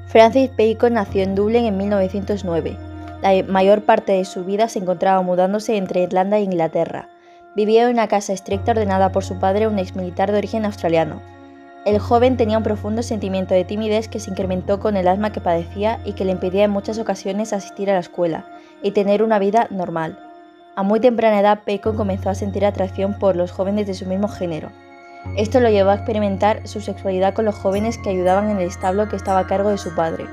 Francis Bacon nació en Dublín en 1909. La mayor parte de su vida se encontraba mudándose entre Irlanda e Inglaterra. Vivía en una casa estricta ordenada por su padre, un exmilitar de origen australiano. El joven tenía un profundo sentimiento de timidez que se incrementó con el asma que padecía y que le impedía en muchas ocasiones asistir a la escuela y tener una vida normal. A muy temprana edad, Bacon comenzó a sentir atracción por los jóvenes de su mismo género. Esto lo llevó a experimentar su sexualidad con los jóvenes que ayudaban en el establo que estaba a cargo de su padre.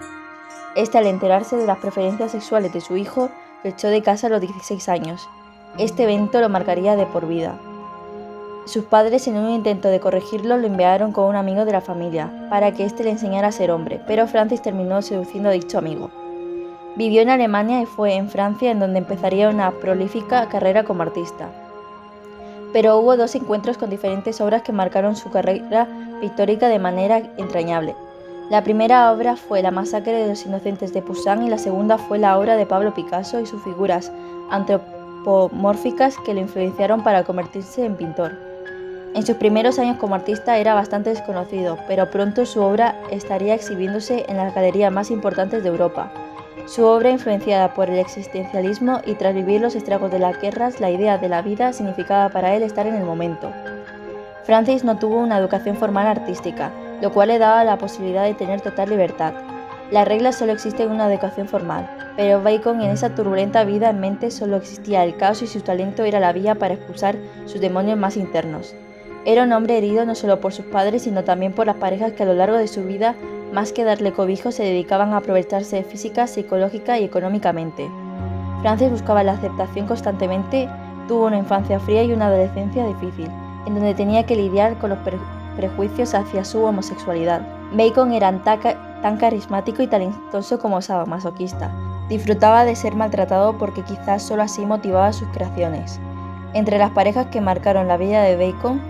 Este, al enterarse de las preferencias sexuales de su hijo, lo echó de casa a los 16 años. Este evento lo marcaría de por vida. Sus padres, en un intento de corregirlo, lo enviaron con un amigo de la familia, para que éste le enseñara a ser hombre, pero Francis terminó seduciendo a dicho amigo. Vivió en Alemania y fue en Francia en donde empezaría una prolífica carrera como artista. Pero hubo dos encuentros con diferentes obras que marcaron su carrera pictórica de manera entrañable. La primera obra fue La masacre de los inocentes de Poussin y la segunda fue la obra de Pablo Picasso y sus figuras antropomórficas que lo influenciaron para convertirse en pintor. En sus primeros años como artista era bastante desconocido, pero pronto su obra estaría exhibiéndose en las galerías más importantes de Europa. Su obra, influenciada por el existencialismo y tras vivir los estragos de las guerras, la idea de la vida significaba para él estar en el momento. Francis no tuvo una educación formal artística, lo cual le daba la posibilidad de tener total libertad. La regla solo existe en una educación formal, pero Bacon en esa turbulenta vida en mente solo existía el caos y su talento era la vía para expulsar sus demonios más internos. Era un hombre herido no solo por sus padres, sino también por las parejas que a lo largo de su vida, más que darle cobijo, se dedicaban a aprovecharse física, psicológica y económicamente. Francis buscaba la aceptación constantemente, tuvo una infancia fría y una adolescencia difícil, en donde tenía que lidiar con los prejuicios hacia su homosexualidad. Bacon era tan carismático y talentoso como sadomasoquista. Disfrutaba de ser maltratado porque quizás solo así motivaba sus creaciones. Entre las parejas que marcaron la vida de Bacon,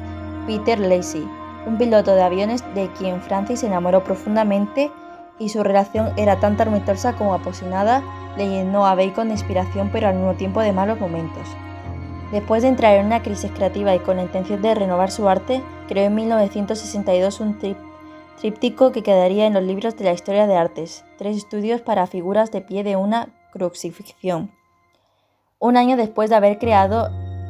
Peter Lacey, un piloto de aviones de quien Francis se enamoró profundamente y su relación era tan tormentosa como apasionada, le llenó a Bacon de inspiración pero al mismo tiempo de malos momentos. Después de entrar en una crisis creativa y con la intención de renovar su arte, creó en 1962 un tríptico que quedaría en los libros de la historia de artes, 3 estudios para figuras de pie de una crucifixión. Un año después de haber creado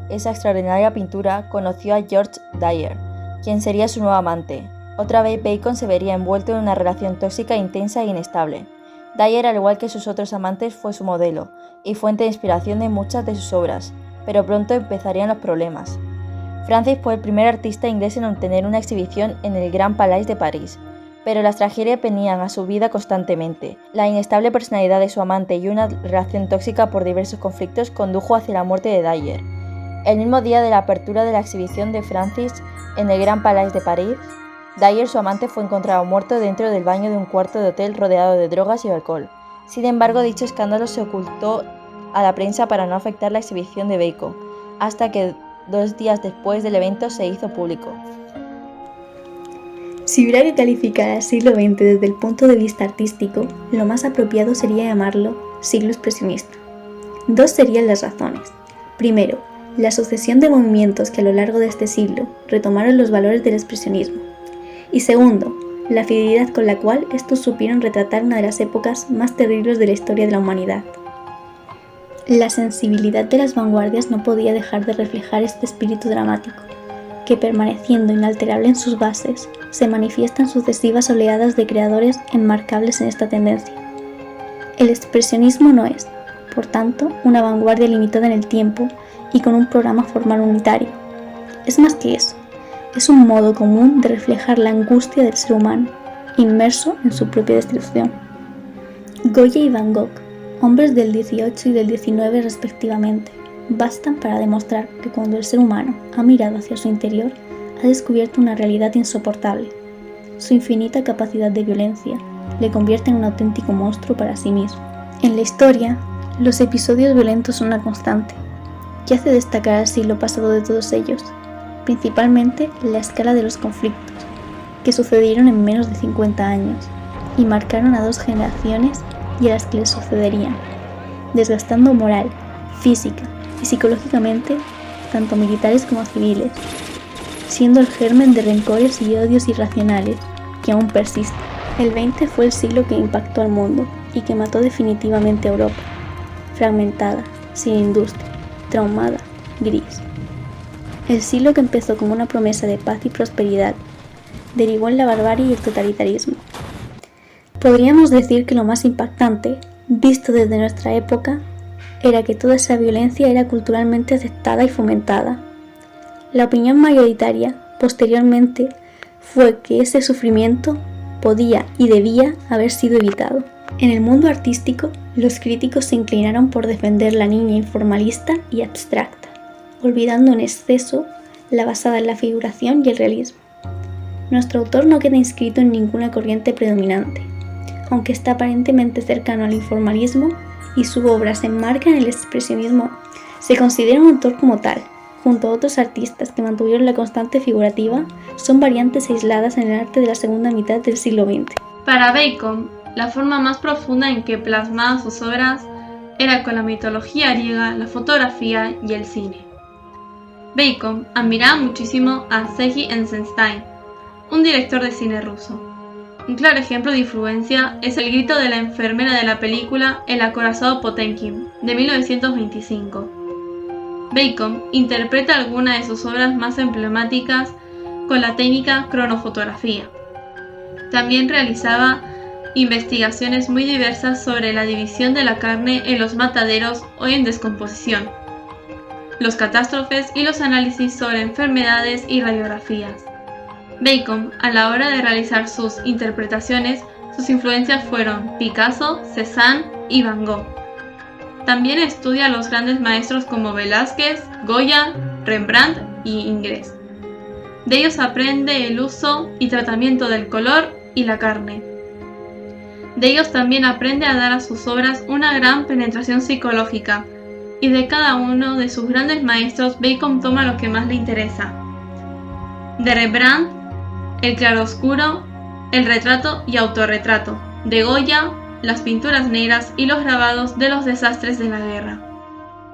esa extraordinaria pintura, conoció a George Dyer, quien sería su nuevo amante. Otra vez Bacon se vería envuelto en una relación tóxica, intensa e inestable. Dyer, al igual que sus otros amantes, fue su modelo y fuente de inspiración de muchas de sus obras, pero pronto empezarían los problemas. Francis fue el primer artista inglés en obtener una exhibición en el Grand Palais de París, pero las tragedias venían a su vida constantemente. La inestable personalidad de su amante y una relación tóxica por diversos conflictos condujo hacia la muerte de Dyer. El mismo día de la apertura de la exhibición de Francis en el Grand Palais de París, Dyer, su amante, fue encontrado muerto dentro del baño de un cuarto de hotel rodeado de drogas y alcohol. Sin embargo, dicho escándalo se ocultó a la prensa para no afectar la exhibición de Bacon, hasta que 2 días después del evento se hizo público. Si hubiera que calificar al siglo XX desde el punto de vista artístico, lo más apropiado sería llamarlo siglo expresionista. 2 serían las razones. Primero, la sucesión de movimientos que a lo largo de este siglo retomaron los valores del expresionismo. Y segundo, la fidelidad con la cual estos supieron retratar una de las épocas más terribles de la historia de la humanidad. La sensibilidad de las vanguardias no podía dejar de reflejar este espíritu dramático, que permaneciendo inalterable en sus bases, se manifiestan sucesivas oleadas de creadores enmarcables en esta tendencia. El expresionismo no es, por tanto, una vanguardia limitada en el tiempo y con un programa formal unitario. Es más que eso, es un modo común de reflejar la angustia del ser humano, inmerso en su propia destrucción. Goya y Van Gogh, hombres del 18 y del 19 respectivamente, bastan para demostrar que cuando el ser humano ha mirado hacia su interior, ha descubierto una realidad insoportable. Su infinita capacidad de violencia le convierte en un auténtico monstruo para sí mismo. En la historia, los episodios violentos son una constante, que hace destacar al siglo pasado de todos ellos, principalmente la escala de los conflictos, que sucedieron en menos de 50 años y marcaron a 2 generaciones y a las que les sucederían, desgastando moral, física y psicológicamente tanto militares como civiles, siendo el germen de rencores y odios irracionales que aún persisten. El XX fue el siglo que impactó al mundo y que mató definitivamente a Europa, fragmentada, sin industria, traumada, gris. El siglo que empezó como una promesa de paz y prosperidad, derivó en la barbarie y el totalitarismo. Podríamos decir que lo más impactante, visto desde nuestra época, era que toda esa violencia era culturalmente aceptada y fomentada. La opinión mayoritaria, posteriormente, fue que ese sufrimiento podía y debía haber sido evitado. En el mundo artístico, los críticos se inclinaron por defender la niña informalista y abstracta, olvidando en exceso la basada en la figuración y el realismo. Nuestro autor no queda inscrito en ninguna corriente predominante, aunque está aparentemente cercano al informalismo y su obra se enmarca en el expresionismo. Se considera un autor como tal, junto a otros artistas que mantuvieron la constante figurativa, son variantes aisladas en el arte de la segunda mitad del siglo XX. Para Bacon, la forma más profunda en que plasmaba sus obras era con la mitología griega, la fotografía y el cine. Bacon admiraba muchísimo a Sergei Eisenstein, un director de cine ruso. Un claro ejemplo de influencia es el grito de la enfermera de la película El acorazado Potemkin, de 1925. Bacon interpreta algunas de sus obras más emblemáticas con la técnica cronofotografía. También realizaba investigaciones muy diversas sobre la división de la carne en los mataderos o en descomposición, los catástrofes y los análisis sobre enfermedades y radiografías. Bacon, a la hora de realizar sus interpretaciones, sus influencias fueron Picasso, Cézanne y Van Gogh. También estudia a los grandes maestros como Velázquez, Goya, Rembrandt y Ingres. De ellos aprende el uso y tratamiento del color y la carne. De ellos también aprende a dar a sus obras una gran penetración psicológica, y de cada uno de sus grandes maestros Bacon toma lo que más le interesa. De Rembrandt, el claroscuro, el retrato y autorretrato. De Goya, las pinturas negras y los grabados de los desastres de la guerra.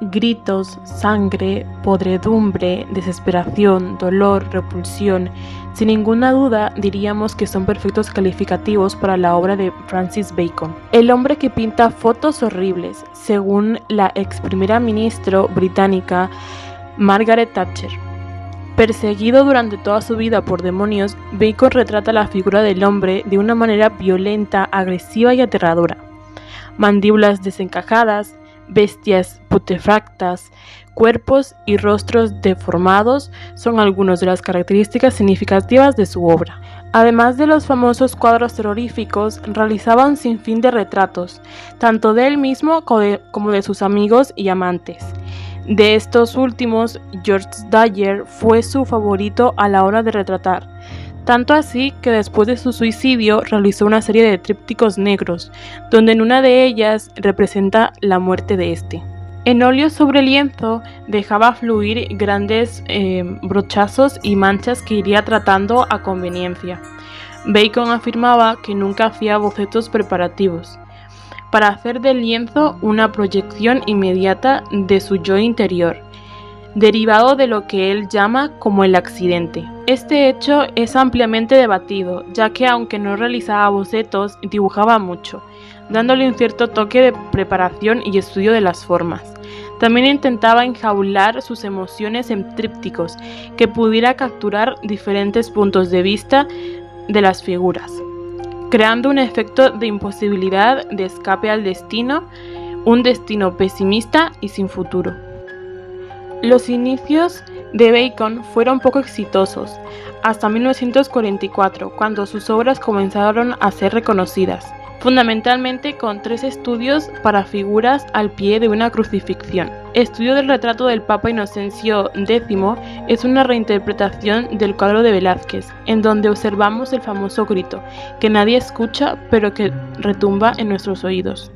Gritos, sangre, podredumbre, desesperación, dolor, repulsión. Sin ninguna duda diríamos que son perfectos calificativos para la obra de Francis Bacon. El hombre que pinta fotos horribles, según la ex primera ministra británica Margaret Thatcher. Perseguido durante toda su vida por demonios, Bacon retrata la figura del hombre de una manera violenta, agresiva y aterradora. Mandíbulas desencajadas, bestias putrefactas, cuerpos y rostros deformados son algunas de las características significativas de su obra. Además de los famosos cuadros terroríficos, realizaba un sinfín de retratos, tanto de él mismo como de sus amigos y amantes. De estos últimos, George Dyer fue su favorito a la hora de retratar, tanto así que después de su suicidio realizó una serie de trípticos negros, donde en una de ellas representa la muerte de este. En óleo sobre lienzo dejaba fluir grandes brochazos y manchas que iría tratando a conveniencia. Bacon afirmaba que nunca hacía bocetos preparativos, para hacer del lienzo una proyección inmediata de su yo interior, derivado de lo que él llama como el accidente. Este hecho es ampliamente debatido, ya que aunque no realizaba bocetos, dibujaba mucho, dándole un cierto toque de preparación y estudio de las formas. También intentaba enjaular sus emociones en trípticos, que pudiera capturar diferentes puntos de vista de las figuras, creando un efecto de imposibilidad de escape al destino, un destino pesimista y sin futuro. Los inicios de Bacon fueron poco exitosos, hasta 1944, cuando sus obras comenzaron a ser reconocidas, fundamentalmente con 3 estudios para figuras al pie de una crucifixión. Estudio del retrato del Papa Inocencio X es una reinterpretación del cuadro de Velázquez, en donde observamos el famoso grito, que nadie escucha pero que retumba en nuestros oídos.